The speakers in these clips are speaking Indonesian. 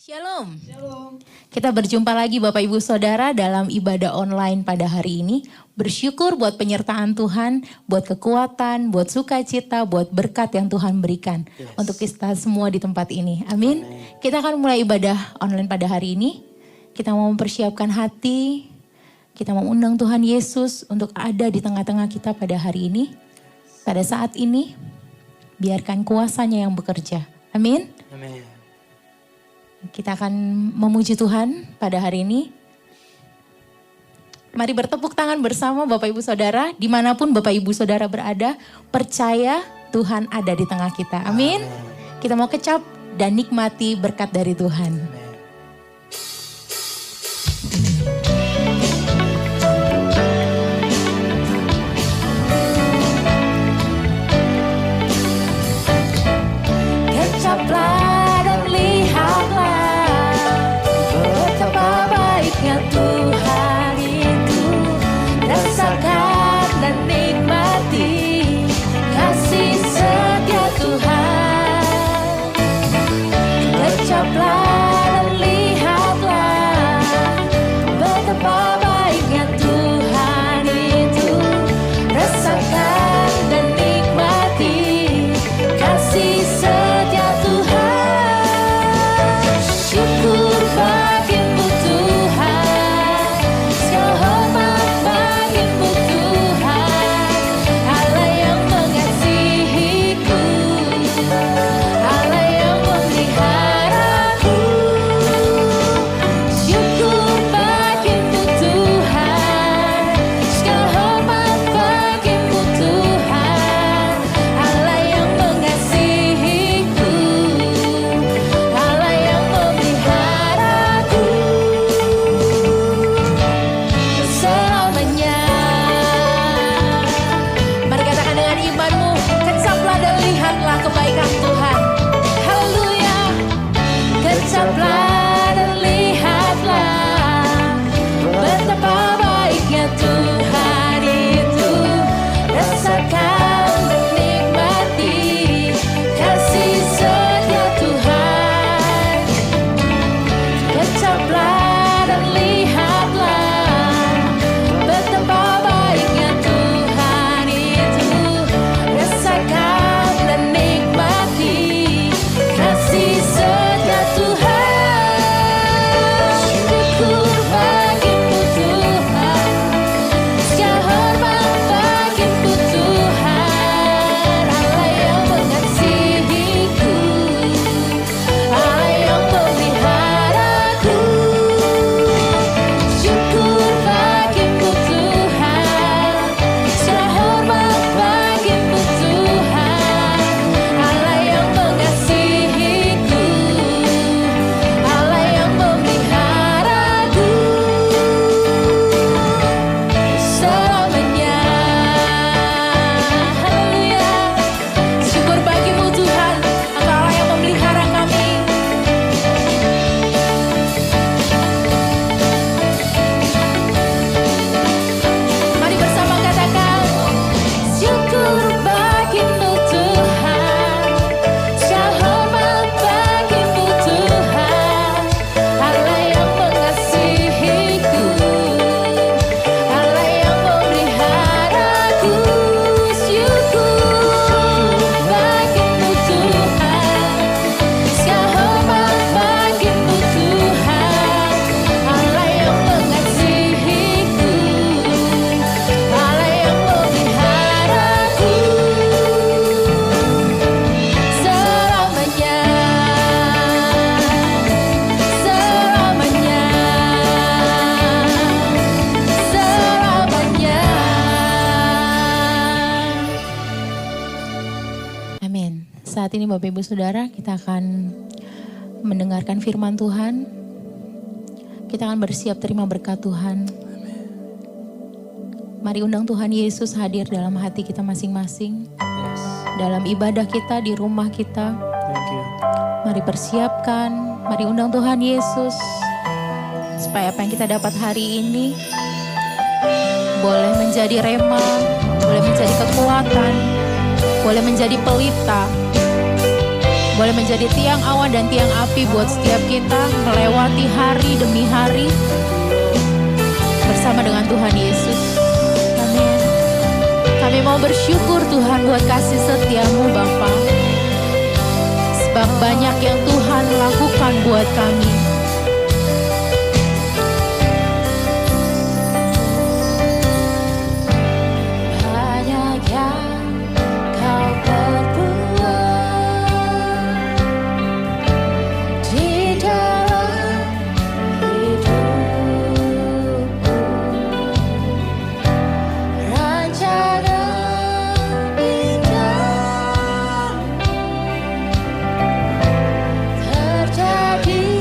Shalom. Shalom. Kita berjumpa lagi Bapak Ibu Saudara dalam ibadah online pada hari ini. Bersyukur buat penyertaan Tuhan, buat kekuatan, buat sukacita, buat berkat yang Tuhan berikan untuk kita semua di tempat ini. Amin. Kita akan mulai ibadah online pada hari ini. Kita mau mempersiapkan hati, kita mau undang Tuhan Yesus untuk ada di tengah-tengah kita pada hari ini. Pada saat ini, biarkan kuasanya yang bekerja. Amin. Amin. Kita akan memuji Tuhan pada hari ini. Mari bertepuk tangan bersama Bapak Ibu Saudara. Dimanapun Bapak Ibu Saudara berada, percaya Tuhan ada di tengah kita. Amin. Kita mau kecap dan nikmati berkat dari Tuhan. Kecaplah. Tuhan itu, rasakan dan nikmati kasih setia Tuhan. Kecaplah dan lihatlah betapa baiknya Tuhan itu, rasakan dan nikmati kasih setia Tuhan. Syukur bagimu ini Bapak Ibu Saudara, kita akan mendengarkan firman Tuhan. Kita akan bersiap terima berkat Tuhan. Mari undang Tuhan Yesus hadir dalam hati kita masing-masing. Dalam ibadah kita, di rumah kita. Mari persiapkan, mari undang Tuhan Yesus. Supaya apa yang kita dapat hari ini boleh menjadi rema, boleh menjadi kekuatan, boleh menjadi pelita Boleh menjadi tiang awan dan tiang api buat setiap kita melewati hari demi hari bersama dengan Tuhan Yesus. Amin. Kami mau bersyukur Tuhan buat kasih setia-Mu Bapa. Sebab banyak yang Tuhan lakukan buat kami. Banyak yang Kau perbuat di dalam hidupku. Rancangan indah terjadi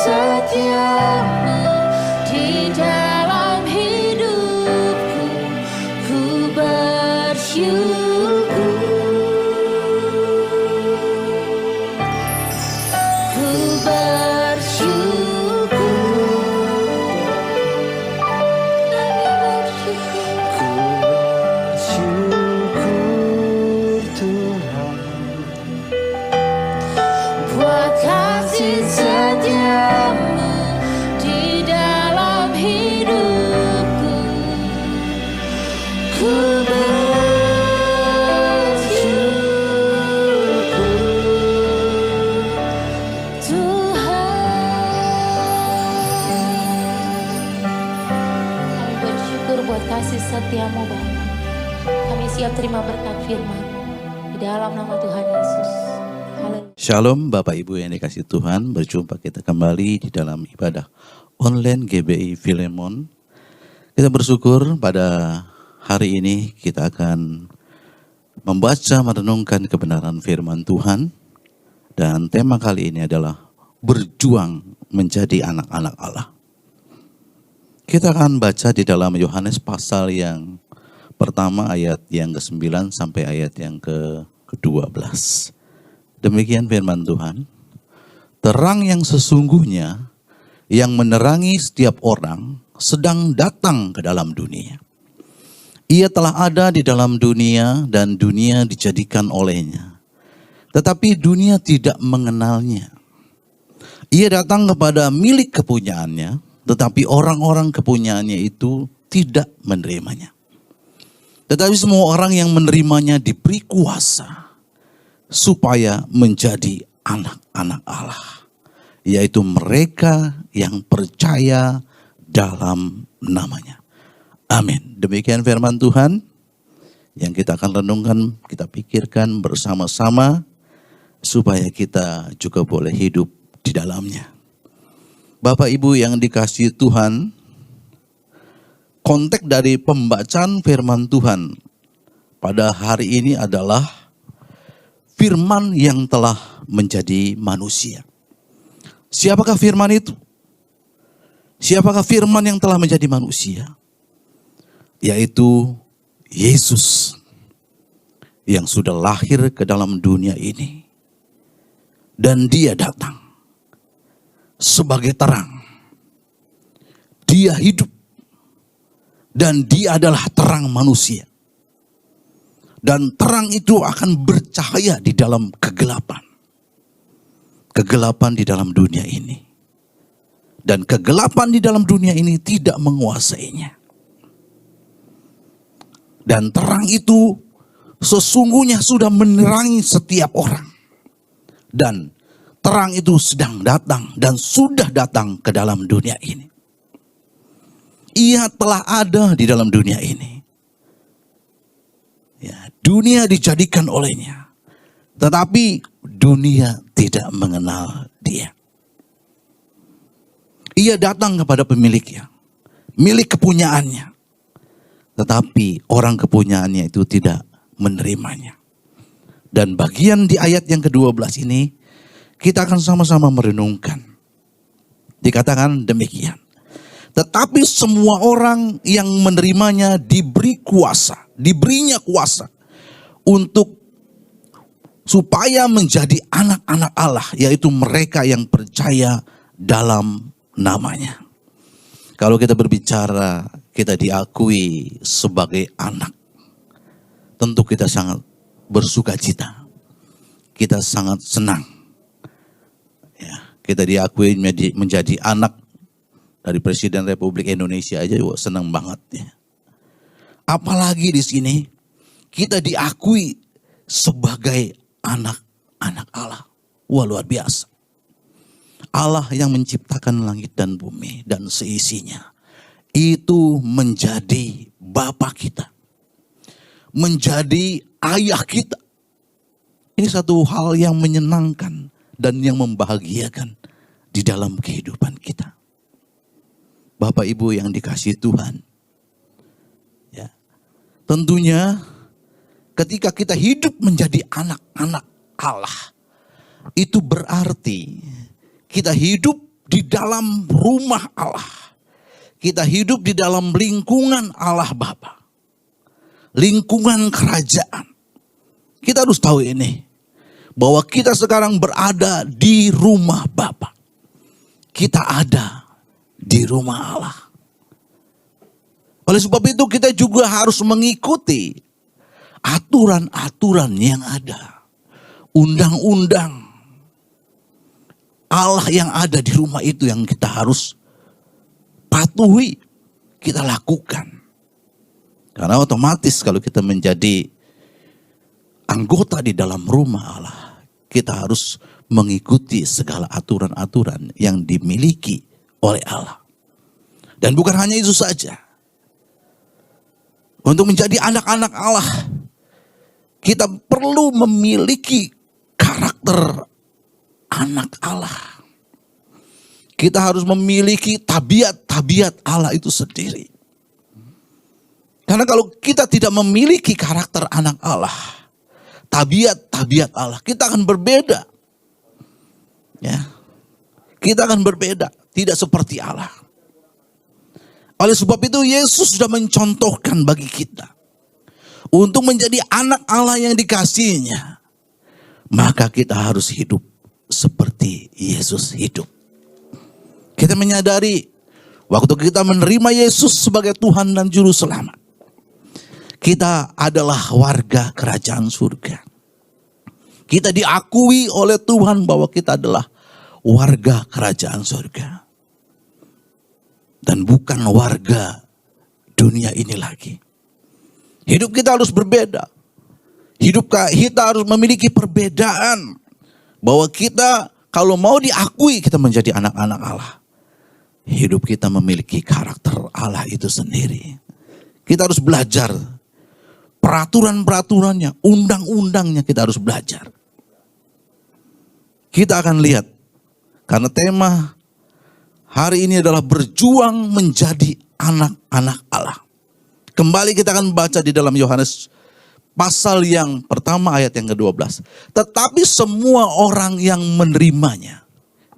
setiamu di dalam hidupku, ku bersyukur, ku bersyukur, Tuhan. buat kasih setiamu di dalam hidupku, ku bersyukur Tuhan. Kami bersyukur buat kasih setiamu Bapa. Kami siap terima berkat firman di dalam nama Tuhan Yesus. Haleluya. Shalom Bapak Ibu yang dikasih Tuhan, berjumpa kita kembali di dalam ibadah online GBI Filemon. Kita bersyukur pada hari ini kita akan membaca merenungkan kebenaran firman Tuhan. Dan tema kali ini adalah berjuang menjadi anak-anak Allah. Kita akan baca di dalam Yohanes pasal yang pertama ayat yang ke-9 sampai ayat yang ke-12. Demikian firman Tuhan. Terang yang sesungguhnya yang menerangi setiap orang sedang datang ke dalam dunia. Ia telah ada di dalam dunia dan dunia dijadikan olehnya. Tetapi dunia tidak mengenalnya. Ia datang kepada milik kepunyaannya, tetapi orang-orang kepunyaannya itu tidak menerimanya. Tetapi semua orang yang menerimanya diberi kuasa supaya menjadi anak-anak Allah, yaitu mereka yang percaya dalam namanya. Amin. Demikian firman Tuhan yang kita akan renungkan, kita pikirkan bersama-sama supaya kita juga boleh hidup di dalamnya. Bapak Ibu yang dikasihi Tuhan, konteks dari pembacaan firman Tuhan pada hari ini adalah firman yang telah menjadi manusia. Siapakah firman itu? Siapakah firman yang telah menjadi manusia? Yaitu Yesus yang sudah lahir ke dalam dunia ini. Dan dia datang sebagai terang. Dia hidup. Dan dia adalah terang manusia. Dan terang itu akan bercahaya di dalam kegelapan. Kegelapan di dalam dunia ini. Dan kegelapan di dalam dunia ini tidak menguasainya. Dan terang itu sesungguhnya sudah menerangi setiap orang. Dan terang itu sedang datang dan sudah datang ke dalam dunia ini. Ia telah ada di dalam dunia ini. Ya, dunia dijadikan olehnya. Tetapi dunia tidak mengenal dia. Ia datang kepada pemiliknya. Milik kepunyaannya. Tetapi orang kepunyaannya itu tidak menerimanya. Dan bagian di ayat yang ke-12 ini, kita akan sama-sama merenungkan. Dikatakan demikian. Tetapi semua orang yang menerimanya diberi kuasa, diberinya kuasa untuk supaya menjadi anak-anak Allah, yaitu mereka yang percaya dalam namanya. Kalau kita berbicara, kita diakui sebagai anak, tentu kita sangat bersuka cita. Kita sangat senang. Ya, kita diakui menjadi anak dari Presiden Republik Indonesia aja senang banget ya. Apalagi di sini kita diakui sebagai anak-anak Allah. Wah, luar biasa. Allah yang menciptakan langit dan bumi dan seisinya. Itu menjadi Bapa kita. Menjadi ayah kita. Ini satu hal yang menyenangkan dan yang membahagiakan di dalam kehidupan kita. Bapak Ibu yang dikasihi Tuhan. Ya. Tentunya ketika kita hidup menjadi anak-anak Allah. Itu berarti kita hidup di dalam rumah Allah. Kita hidup di dalam lingkungan Allah Bapa. Lingkungan kerajaan. Kita harus tahu ini. Bahwa kita sekarang berada di rumah Bapa. Kita ada di rumah Allah. Oleh sebab itu kita juga harus mengikuti aturan-aturan yang ada. Undang-undang Allah yang ada di rumah itu yang kita harus patuhi, kita lakukan. Karena otomatis kalau kita menjadi anggota di dalam rumah Allah, kita harus mengikuti segala aturan-aturan yang dimiliki oleh Allah. Dan bukan hanya itu saja. Untuk menjadi anak-anak Allah, kita perlu memiliki karakter anak Allah. Kita harus memiliki tabiat-tabiat Allah itu sendiri. Karena kalau kita tidak memiliki karakter anak Allah, tabiat-tabiat Allah, kita akan berbeda. Ya. Kita akan berbeda, tidak seperti Allah. Oleh sebab itu Yesus sudah mencontohkan bagi kita. Untuk menjadi anak Allah yang dikasihinya, maka kita harus hidup seperti Yesus hidup. Kita menyadari waktu kita menerima Yesus sebagai Tuhan dan Juru Selamat, kita adalah warga kerajaan surga. Kita diakui oleh Tuhan bahwa kita adalah warga kerajaan surga. Dan bukan warga dunia ini lagi. Hidup kita harus berbeda. Hidup kita harus memiliki perbedaan. Bahwa kita kalau mau diakui kita menjadi anak-anak Allah. Hidup kita memiliki karakter Allah itu sendiri. Kita harus belajar. Peraturan-peraturannya, undang-undangnya kita harus belajar. Kita akan lihat. Karena tema hari ini adalah berjuang menjadi anak-anak Allah. Kembali kita akan membaca di dalam Yohanes pasal yang pertama ayat yang ke-12. Tetapi semua orang yang menerimanya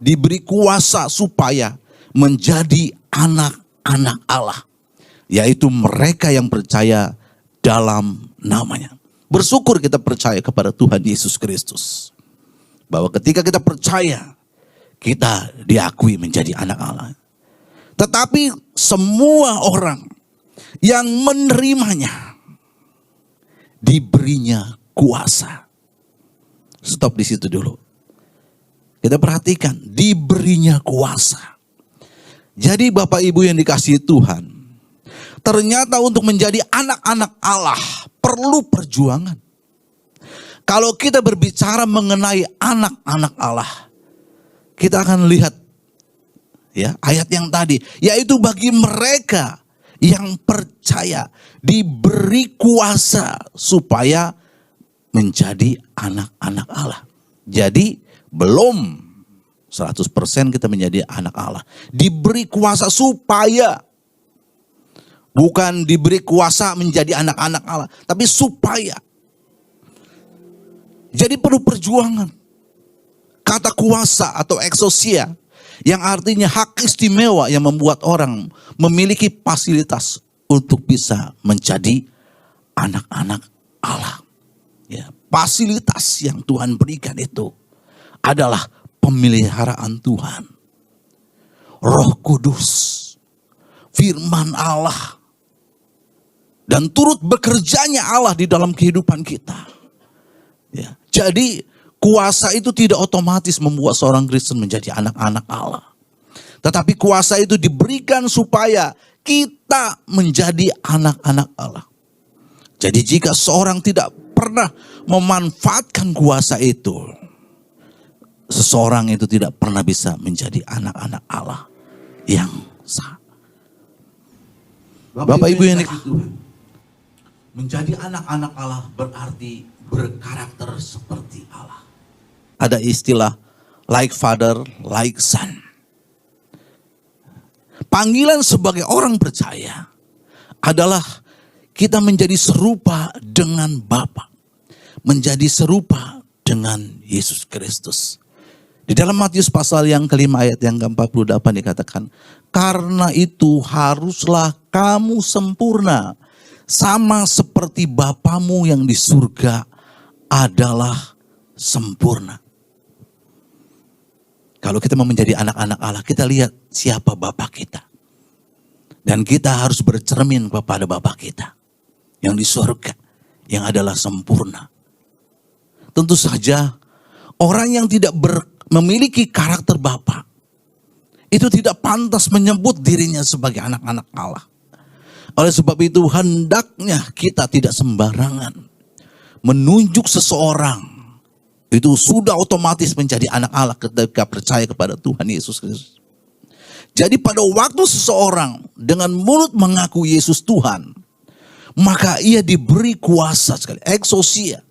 diberi kuasa supaya menjadi anak-anak Allah. Yaitu mereka yang percaya dalam namanya. Bersyukur kita percaya kepada Tuhan Yesus Kristus. Bahwa ketika kita percaya, kita diakui menjadi anak Allah. Tetapi semua orang yang menerimanya diberinya kuasa. Stop di situ dulu. Kita perhatikan, diberinya kuasa. Jadi Bapak Ibu yang dikasihi Tuhan, ternyata untuk menjadi anak-anak Allah perlu perjuangan. Kalau kita berbicara mengenai anak-anak Allah, kita akan lihat ya ayat yang tadi, yaitu bagi mereka yang percaya diberi kuasa supaya menjadi anak-anak Allah. Jadi belum 100% kita menjadi anak Allah. Diberi kuasa supaya, bukan diberi kuasa menjadi anak-anak Allah, tapi supaya. Jadi perlu perjuangan. Kata kuasa atau exousia yang artinya hak istimewa yang membuat orang memiliki fasilitas untuk bisa menjadi anak-anak Allah. Ya, fasilitas yang Tuhan berikan itu adalah pemeliharaan Tuhan, Roh Kudus, firman Allah, dan turut bekerjanya Allah di dalam kehidupan kita. Ya, jadi kuasa itu tidak otomatis membuat seorang Kristen menjadi anak-anak Allah. Tetapi kuasa itu diberikan supaya kita menjadi anak-anak Allah. Jadi jika seorang tidak pernah memanfaatkan kuasa itu, seseorang itu tidak pernah bisa menjadi anak-anak Allah yang sah. Bapak Ibu yang dikasihi Tuhan, menjadi anak-anak Allah berarti berkarakter seperti Allah. Ada istilah like father, like son. Panggilan sebagai orang percaya adalah kita menjadi serupa dengan Bapa, menjadi serupa dengan Yesus Kristus. Di dalam Matius pasal yang kelima ayat yang ke-48 dikatakan, karena itu haruslah kamu sempurna, sama seperti Bapamu yang di surga adalah sempurna. Kalau kita mau menjadi anak-anak Allah, kita lihat siapa Bapa kita. Dan kita harus bercermin kepada Bapa kita yang di surga, yang adalah sempurna. Tentu saja orang yang tidak memiliki karakter Bapa itu tidak pantas menyebut dirinya sebagai anak-anak Allah. Oleh sebab itu hendaknya kita tidak sembarangan menunjuk seseorang itu sudah otomatis menjadi anak Allah ketika percaya kepada Tuhan Yesus Kristus. Jadi pada waktu seseorang dengan mulut mengaku Yesus Tuhan, maka ia diberi kuasa sekali, eksosia,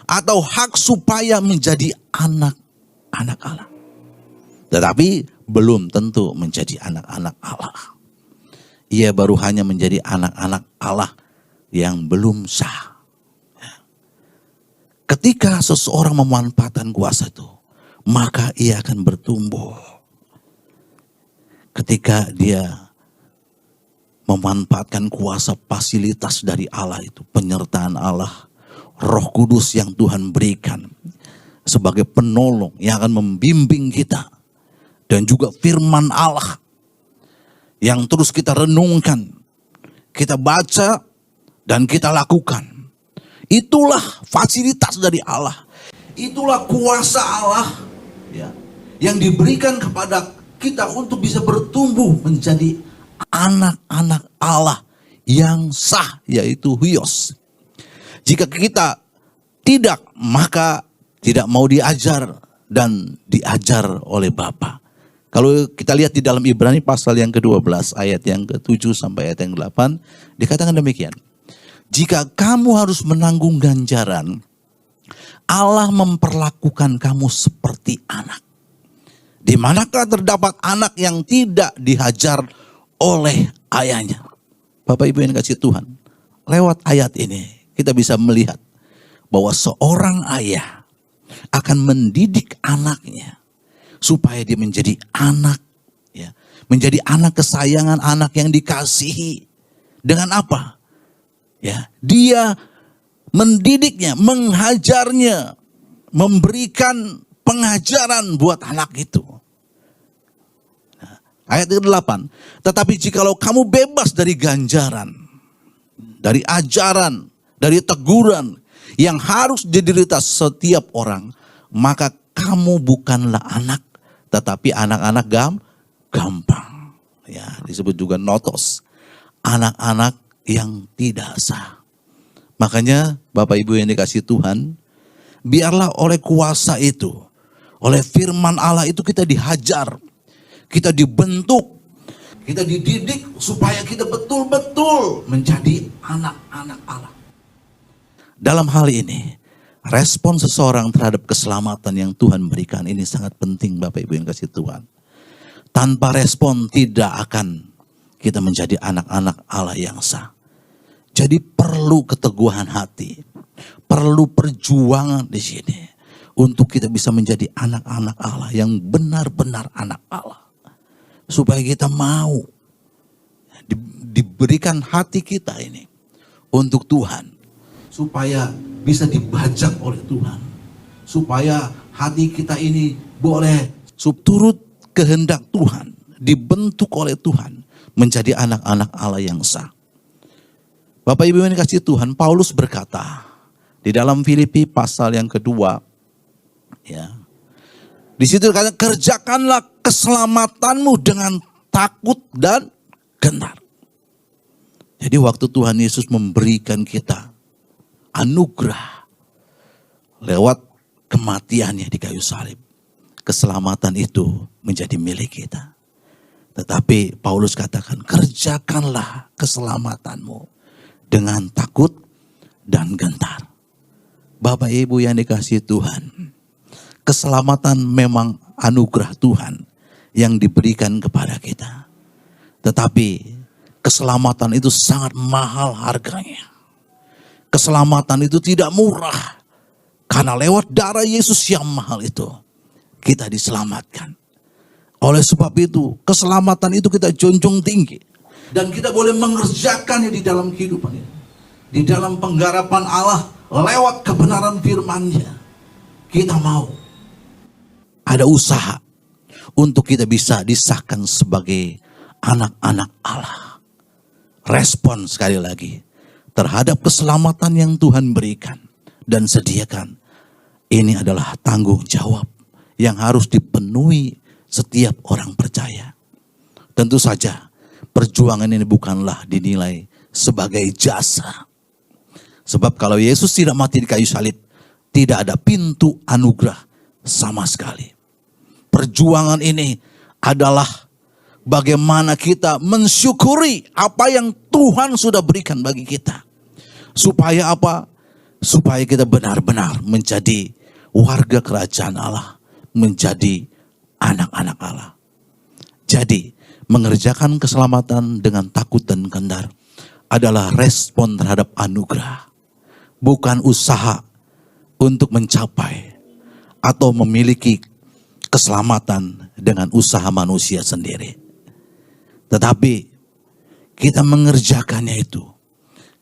atau hak supaya menjadi anak-anak Allah. Tetapi belum tentu menjadi anak-anak Allah. Ia baru hanya menjadi anak-anak Allah yang belum sah. Ketika seseorang memanfaatkan kuasa itu, maka ia akan bertumbuh. Ketika dia memanfaatkan kuasa fasilitas dari Allah itu, penyertaan Allah, Roh Kudus yang Tuhan berikan sebagai penolong yang akan membimbing kita, dan juga firman Allah yang terus kita renungkan, kita baca dan kita lakukan. Itulah fasilitas dari Allah, itulah kuasa Allah ya, yang diberikan kepada kita untuk bisa bertumbuh menjadi anak-anak Allah yang sah, yaitu huios. Jika kita tidak, maka tidak mau diajar dan diajar oleh Bapa. Kalau kita lihat di dalam Ibrani pasal yang ke-12 ayat yang ke-7 sampai ayat yang ke-8 dikatakan demikian. Jika kamu harus menanggung ganjaran, Allah memperlakukan kamu seperti anak. Di manakah terdapat anak yang tidak dihajar oleh ayahnya? Bapak Ibu yang dikasihi Tuhan, lewat ayat ini kita bisa melihat bahwa seorang ayah akan mendidik anaknya supaya dia menjadi anak, ya, menjadi anak kesayangan, anak yang dikasihi. Dengan apa? Ya, dia mendidiknya, menghajarnya, memberikan pengajaran buat anak itu. Nah, ayat ke-8, tetapi jikalau kamu bebas dari ganjaran, dari ajaran, dari teguran yang harus diderita setiap orang, maka kamu bukanlah anak, tetapi anak-anak gampang. Ya, disebut juga notos, anak-anak yang tidak sah. Makanya Bapak Ibu yang dikasihi Tuhan, biarlah oleh kuasa itu, oleh firman Allah itu kita dihajar, kita dibentuk, kita dididik supaya kita betul-betul menjadi anak-anak Allah. Dalam hal ini, respon seseorang terhadap keselamatan yang Tuhan berikan ini sangat penting Bapak Ibu yang kasih Tuhan. Tanpa respon tidak akan kita menjadi anak-anak Allah yang sah. Jadi perlu keteguhan hati, perlu perjuangan di sini untuk kita bisa menjadi anak-anak Allah yang benar-benar anak Allah. Supaya kita mau diberikan hati kita ini untuk Tuhan. Supaya bisa dibajak oleh Tuhan. Supaya hati kita ini boleh turut kehendak Tuhan. Dibentuk oleh Tuhan menjadi anak-anak Allah yang sah. Bapak Ibu yang dikasihi Tuhan, Paulus berkata di dalam Filipi pasal yang kedua, ya, di situ dikatakan kerjakanlah keselamatanmu dengan takut dan gentar. Jadi waktu Tuhan Yesus memberikan kita anugerah lewat kematiannya di kayu salib, keselamatan itu menjadi milik kita. Tetapi Paulus katakan kerjakanlah keselamatanmu dengan takut dan gentar. Bapak Ibu yang dikasihi Tuhan, keselamatan memang anugerah Tuhan yang diberikan kepada kita. Tetapi keselamatan itu sangat mahal harganya. Keselamatan itu tidak murah. Karena lewat darah Yesus yang mahal itu, kita diselamatkan. Oleh sebab itu, keselamatan itu kita junjung tinggi. Dan kita boleh mengerjakannya di dalam kehidupan ini. Di dalam penggarapan Allah lewat kebenaran firman-Nya. Kita mau ada usaha untuk kita bisa disahkan sebagai anak-anak Allah. Respon sekali lagi terhadap keselamatan yang Tuhan berikan dan sediakan. Ini adalah tanggung jawab yang harus dipenuhi setiap orang percaya. Tentu saja perjuangan ini bukanlah dinilai sebagai jasa. Sebab kalau Yesus tidak mati di kayu salib, tidak ada pintu anugerah sama sekali. Perjuangan ini adalah bagaimana kita mensyukuri apa yang Tuhan sudah berikan bagi kita. Supaya apa? Supaya kita benar-benar menjadi warga kerajaan Allah. Menjadi anak-anak Allah. Jadi, mengerjakan keselamatan dengan takut dan kendar adalah respon terhadap anugerah. Bukan usaha untuk mencapai atau memiliki keselamatan dengan usaha manusia sendiri. Tetapi kita mengerjakannya itu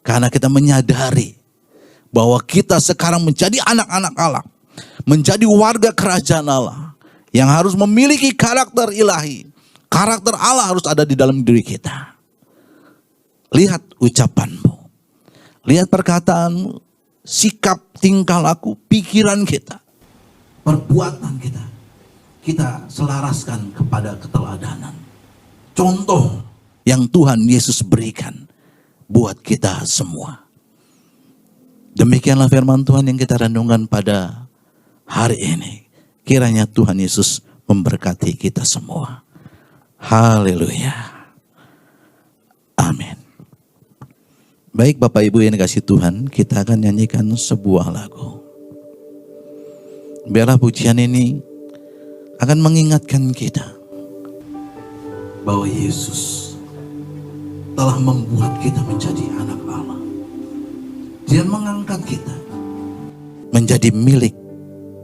karena kita menyadari bahwa kita sekarang menjadi anak-anak Allah. Menjadi warga kerajaan Allah. Yang harus memiliki karakter ilahi. Karakter Allah harus ada di dalam diri kita. Lihat ucapanmu. Lihat perkataanmu. Sikap, tingkah laku, pikiran kita. Perbuatan kita. Kita selaraskan kepada keteladanan. Contoh yang Tuhan Yesus berikan buat kita semua. Demikianlah firman Tuhan yang kita renungkan pada hari ini. Kiranya Tuhan Yesus memberkati kita semua. Haleluya. Amin. Baik Bapak Ibu yang dikasih Tuhan, kita akan nyanyikan sebuah lagu. Biarlah pujian ini akan mengingatkan kita bahwa Yesus telah membuat kita menjadi anak Allah. Dia mengangkat kita menjadi milik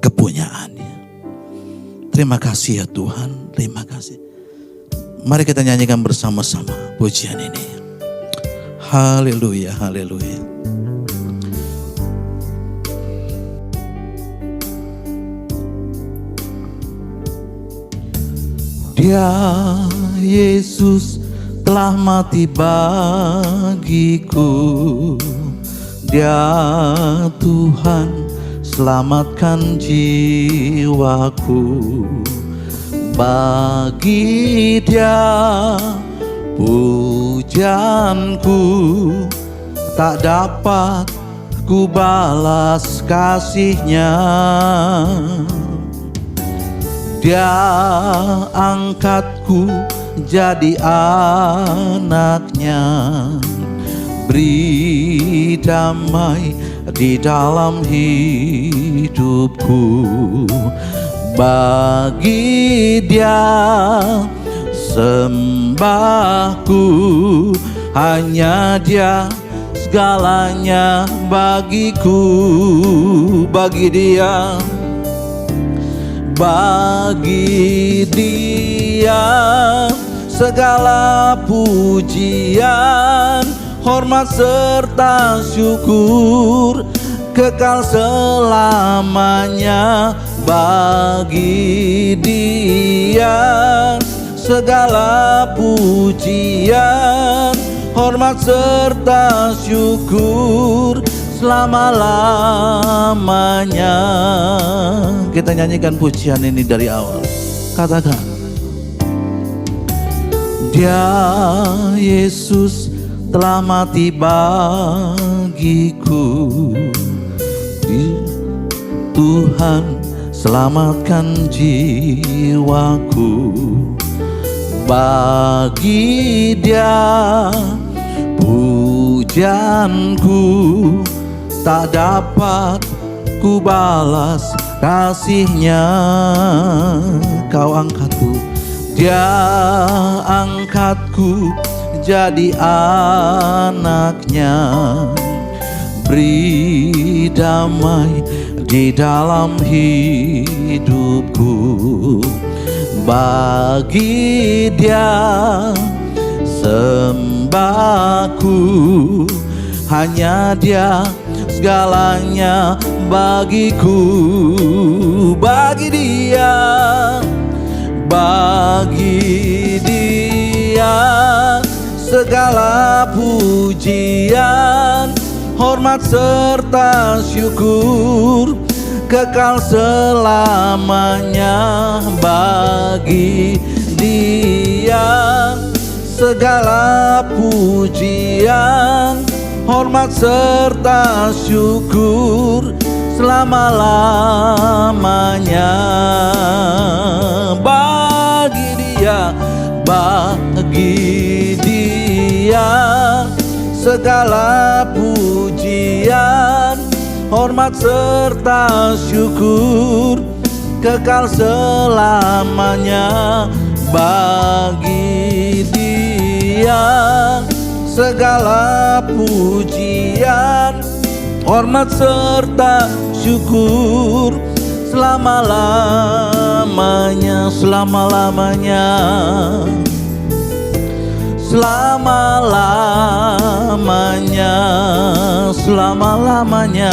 kepunyaannya. Terima kasih ya Tuhan, terima kasih. Mari kita nyanyikan bersama-sama pujian ini. Haleluya, haleluya. Dia Yesus telah mati bagiku. Dia Tuhan selamatkan jiwaku. Bagi Dia pujianku tak dapat ku balas kasih-Nya. Dia angkatku jadi anaknya, beri damai di dalam hidupku. Bagi Dia sembahku, hanya Dia segalanya bagiku. Bagi Dia, bagi Dia segala pujian, hormat serta syukur kekal selamanya. Bagi Dia segala pujian, hormat serta syukur selama-lamanya. Kita nyanyikan pujian ini dari awal. Katakan, Dia Yesus telah mati bagiku. Tuhan selamatkan jiwaku. Bagi Dia pujianku tak dapat ku balas kasih-Nya. Kau angkatku, Dia angkatku jadi anaknya, beri damai di dalam hidupku. Bagi Dia sembahku, hanya Dia segalanya bagiku. Bagi Dia, bagi Dia segala pujian, hormat serta syukur kekal selamanya. Bagi Dia segala pujian, hormat serta syukur selama-lamanya. Bagi Dia, bagi Dia segala pujian, hormat serta syukur kekal selamanya. Bagi Dia segala pujian, hormat serta syukur selama-lamanya, selama-lamanya, selama-lamanya, selama-lamanya,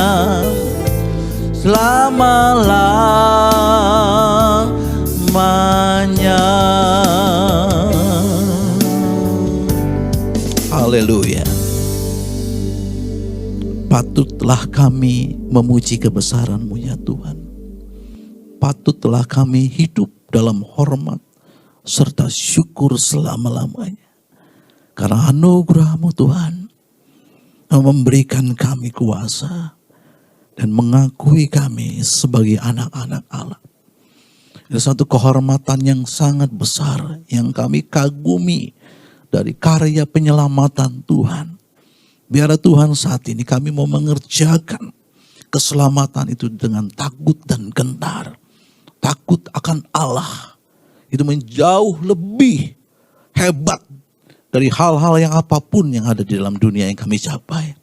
selama-lamanya. Haleluya. Patutlah kami memuji kebesaran-Mu ya Tuhan. Patutlah kami hidup dalam hormat serta syukur selama-lamanya. Karena anugerah-Mu Tuhan yang memberikan kami kuasa dan mengakui kami sebagai anak-anak Allah. Itu satu kehormatan yang sangat besar yang kami kagumi dari karya penyelamatan Tuhan. Biar Tuhan saat ini kami mau mengerjakan keselamatan itu dengan takut dan gentar. Takut akan Allah itu menjauh lebih hebat dari hal-hal yang apapun yang ada di dalam dunia yang kami capai.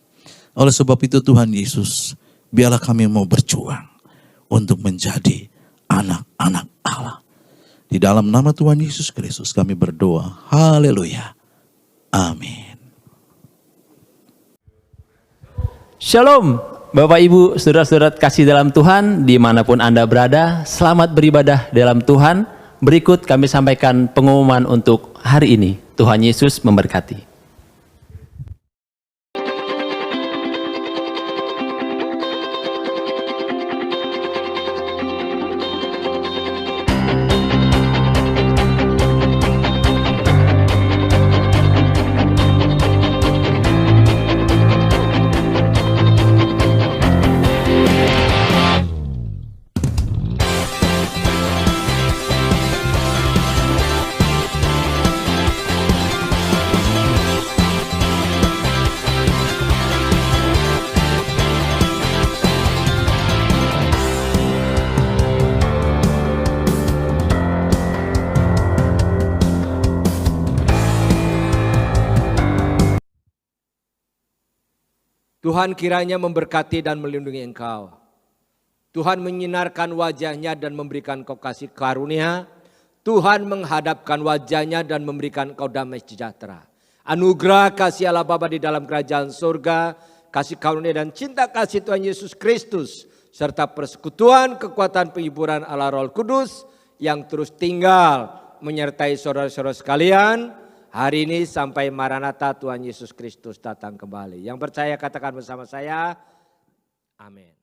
Oleh sebab itu Tuhan Yesus, biarlah kami mau berjuang untuk menjadi anak-anak Allah. Di dalam nama Tuhan Yesus Kristus kami berdoa. Haleluya. Amin. Shalom Bapak Ibu Saudara-saudara kasih dalam Tuhan dimanapun Anda berada, selamat beribadah dalam Tuhan. Berikut kami sampaikan pengumuman untuk hari ini. Tuhan Yesus memberkati. Tuhan kiranya memberkati dan melindungi engkau. Tuhan menyinarkan wajahnya dan memberikan kau kasih karunia. Tuhan menghadapkan wajahnya dan memberikan kau damai sejahtera. Anugerah kasih Allah Bapa di dalam kerajaan surga, kasih karunia dan cinta kasih Tuhan Yesus Kristus, serta persekutuan kekuatan penghiburan Allah Roh Kudus yang terus tinggal menyertai saudara-saudara sekalian hari ini sampai Maranatha Tuhan Yesus Kristus datang kembali. Yang percaya katakan bersama saya, amin.